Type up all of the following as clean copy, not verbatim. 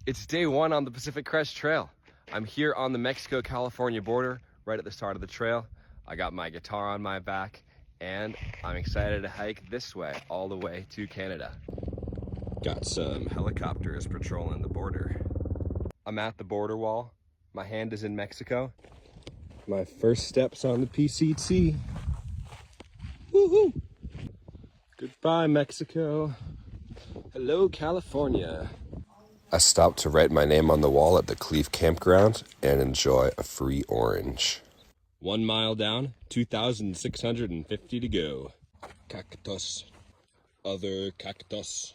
It's day one on the Pacific Crest Trail. I'm here on the Mexico-California border, right at the start of the trail. I got my guitar on my back, and I'm excited to hike this way, all the way to Canada. Got some helicopters patrolling the border. I'm at the border wall. My hand is in Mexico. My first steps on the PCT. Woohoo! Goodbye, Mexico. Hello, California. I stopped to write my name on the wall at the Cleve campground and enjoy a free orange. 1 mile down, 2,650 to go. Cactus. Other cactus.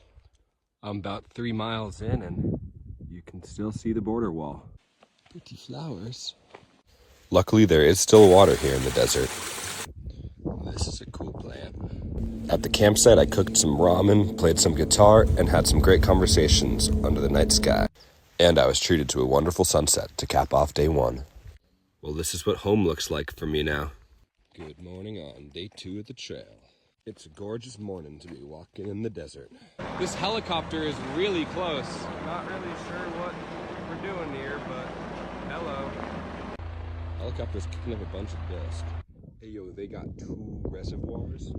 I'm about 3 miles in and you can still see the border wall. Pretty flowers. Luckily, there is still water here in the desert. This is a cool plant. At the campsite, I cooked some ramen, played some guitar, and had some great conversations under the night sky. And I was treated to a wonderful sunset to cap off day one. Well, this is what home looks like for me now. Good morning on day 2 of the trail. It's a gorgeous morning to be walking in the desert. This helicopter is really close. Not really sure what we're doing here, but hello. Helicopter's kicking up a bunch of dust. Hey yo, they got 2 reservoirs.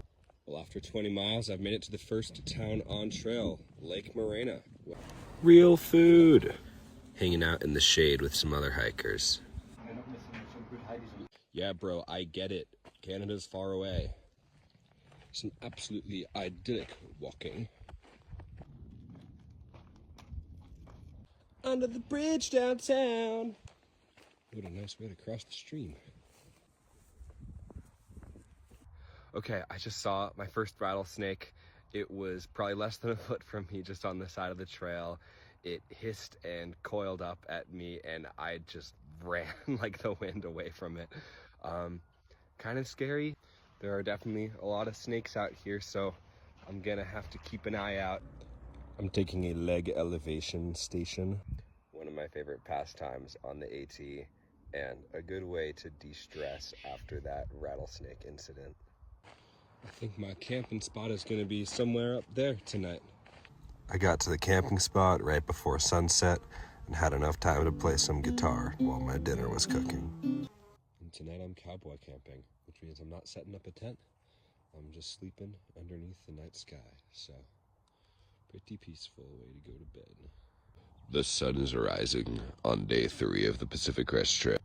Well, after 20 miles, I've made it to the first town on trail, Lake Morena. Real food. Hanging out in the shade with some other hikers. Yeah, bro, I get it. Canada's far away. Some absolutely idyllic walking. Under the bridge downtown. What a nice way to cross the stream. Okay, I just saw my first rattlesnake. It was probably less than a foot from me, just on the side of the trail. It hissed and coiled up at me, and I just ran like the wind away from it. Kind of scary. There are definitely a lot of snakes out here, so I'm gonna have to keep an eye out. I'm taking a leg elevation station. One of my favorite pastimes on the AT, and a good way to de-stress after that rattlesnake incident. I think my camping spot is going to be somewhere up there tonight. I got to the camping spot right before sunset and had enough time to play some guitar while my dinner was cooking. And tonight I'm cowboy camping, which means I'm not setting up a tent. I'm just sleeping underneath the night sky. So, pretty peaceful way to go to bed. The sun is rising on day 3 of the Pacific Crest Trail.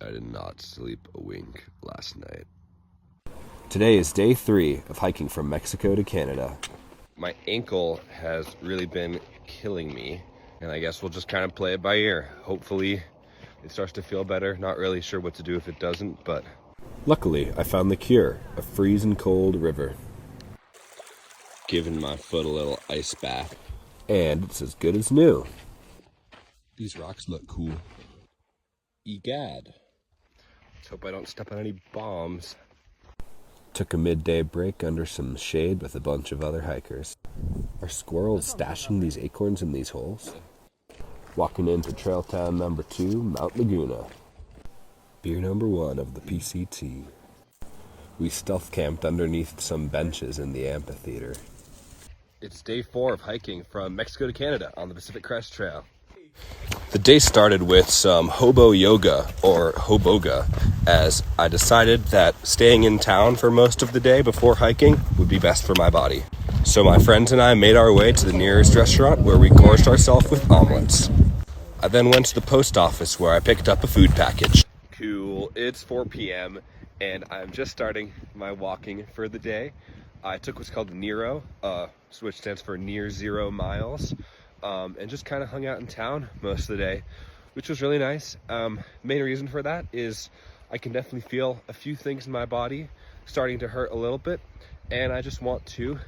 I did not sleep a wink last night. Today is day 3 of hiking from Mexico to Canada. My ankle has really been killing me, and I guess we'll just kind of play it by ear. Hopefully it starts to feel better. Not really sure what to do if it doesn't, but... Luckily, I found the cure, a freezing cold river. Giving my foot a little ice bath. And it's as good as new. These rocks look cool. Egad. Let's hope I don't step on any bombs. Took a midday break under some shade with a bunch of other hikers. Are squirrels stashing these acorns in these holes? Walking into trail town number 2, Mount Laguna. Beer number 1 of the PCT. We stealth camped underneath some benches in the amphitheater. It's day 4 of hiking from Mexico to Canada on the Pacific Crest Trail. The day started with some hobo yoga, or hoboga, as I decided that staying in town for most of the day before hiking would be best for my body. So my friends and I made our way to the nearest restaurant where we gorged ourselves with omelets. I then went to the post office where I picked up a food package. Cool, it's 4 p.m. and I'm just starting my walking for the day. I took what's called Nero, which stands for near 0 miles. And just kind of hung out in town most of the day, which was really nice. Main reason for that is I can definitely feel a few things in my body starting to hurt a little bit, and I just want to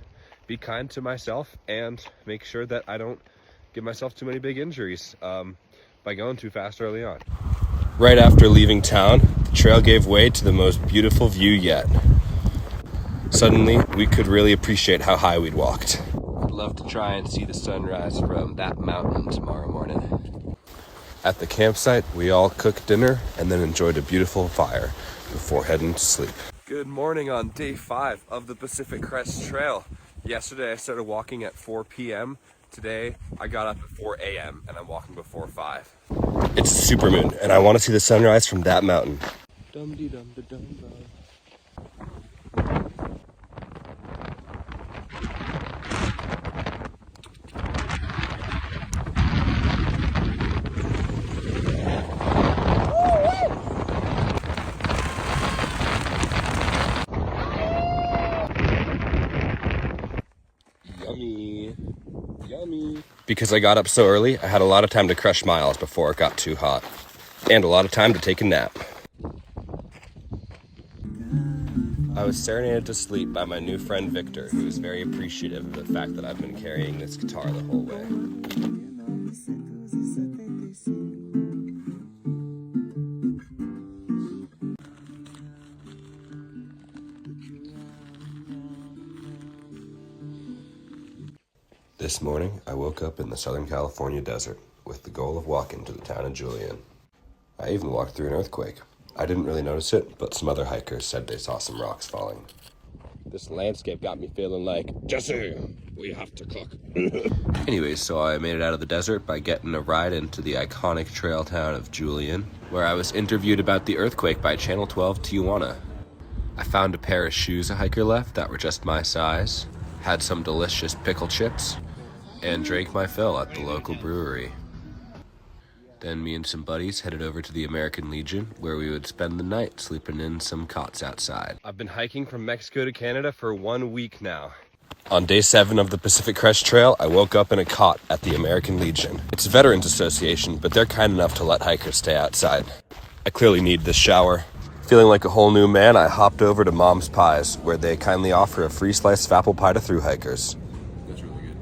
be kind to myself and make sure that I don't give myself too many big injuries by going too fast early on. Right after leaving town, the trail gave way to the most beautiful view yet. Suddenly, we could really appreciate how high we'd walked. I'd love to try and see the sunrise from that mountain tomorrow morning. At the campsite, we all cooked dinner and then enjoyed a beautiful fire before heading to sleep. Good morning on day 5 of the Pacific Crest Trail. Yesterday I started walking at 4 p.m. Today, I got up at 4 a.m. and I'm walking before 5. It's a super moon, and I want to see the sunrise from that mountain. Dum-dee-dum-da-dum-dum. Yummy. Yummy. Because I got up so early, I had a lot of time to crush miles before it got too hot. And a lot of time to take a nap. I was serenaded to sleep by my new friend Victor, who is very appreciative of the fact that I've been carrying this guitar the whole way. This morning, I woke up in the Southern California desert with the goal of walking to the town of Julian. I even walked through an earthquake. I didn't really notice it, but some other hikers said they saw some rocks falling. This landscape got me feeling like, Jesse, we have to cook. Anyways, so I made it out of the desert by getting a ride into the iconic trail town of Julian, where I was interviewed about the earthquake by Channel 12 Tijuana. I found a pair of shoes a hiker left that were just my size, had some delicious pickle chips, and drank my fill at the local brewery. Then me and some buddies headed over to the American Legion, where we would spend the night sleeping in some cots outside. I've been hiking from Mexico to Canada for 1 week now. On day 7 of the Pacific Crest Trail, I woke up in a cot at the American Legion. It's a Veterans Association, but they're kind enough to let hikers stay outside. I clearly need this shower. Feeling like a whole new man, I hopped over to Mom's Pies, where they kindly offer a free slice of apple pie to thru hikers. That's really good.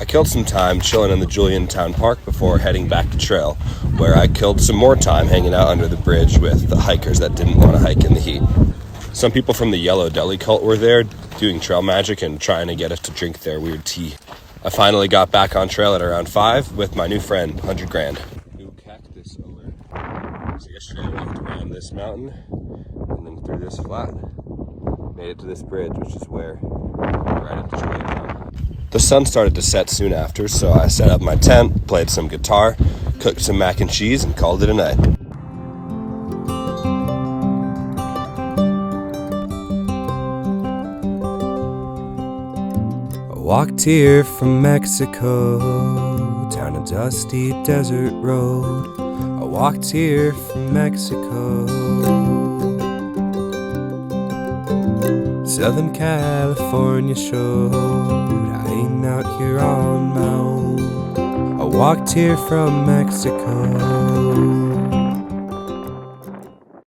I killed some time chilling in the Julian Town Park before heading back to trail, where I killed some more time hanging out under the bridge with the hikers that didn't want to hike in the heat. Some people from the Yellow Deli cult were there, doing trail magic and trying to get us to drink their weird tea. I finally got back on trail at around 5 with my new friend, 100 Grand. New cactus over. So yesterday I walked around this mountain and then through this flat. Made it to this bridge, which is where right at the Julian Town. The sun started to set soon after, so I set up my tent, played some guitar, cooked some mac and cheese, and called it a night. I walked here from Mexico, down a dusty desert road. I walked here from Mexico, Southern California showed. I ain't out here on my own. I walked here from Mexico.